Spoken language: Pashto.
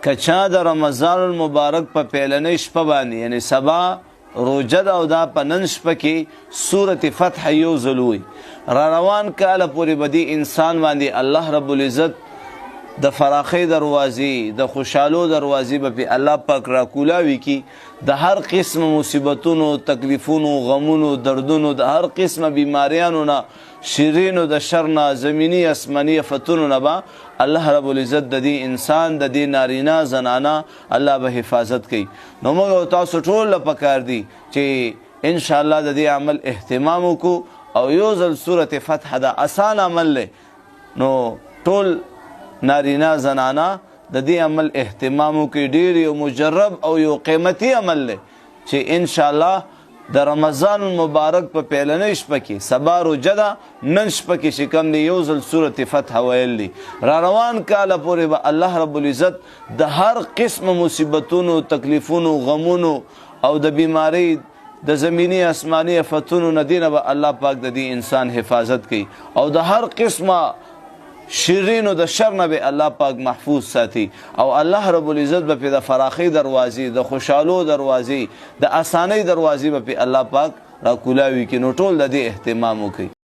کچا د رمضان المبارک په پیلنۍ شپه باندې یعنی سبا روجه ده او دا په نن شپه کې سورة فتح یو ځل وي را روان کاله پورې به دې انسان باندې الله رب العزت د فراخی دروازې د خوشحالو دروازې به په الله پاک را کولاوي کی د هر قسم مصیبتونو تکلیفونو غمونو دردونو د هر قسم بیماریانو نه شیرینو د شر نه زمینی اسماني فتونو نه به الله رب العزت د دې انسان د دې نارینه زنانه الله به حفاظت کوي نو موږ تاسو ټول پکار دي چې ان شاء الله د دې عمل اهتمام وکړو او یو ځل سورة فتح دا آسان عمل له نو ټول نارینا زنانا د دې عمل اهتمامو کې ډیر یو مجرب او یو قیمتي عمل له چې ان شاء الله د رمضان المبارک په پیلنۍ شپه کې سبا روجه ده نن شپه کې چې کوم دی یو ځل سورة فتح ویل دي را روان کاله پورې به الله رب العزت د هر قسم مصیبتونو تکلیفونو غمونو او د بیماری د زمینی اسماني فتونو نه دینه به الله پاک د دې انسان حفاظت کوي او د هر قسمه شیرینو د شر نه به الله پاک محفوظ ساتي او الله رب العزت به د فراخي دروازې د خوشحالو دروازې د اسانۍ دروازې به الله پاک را کولاوي کې نو ټول د دې اهتمام وکړي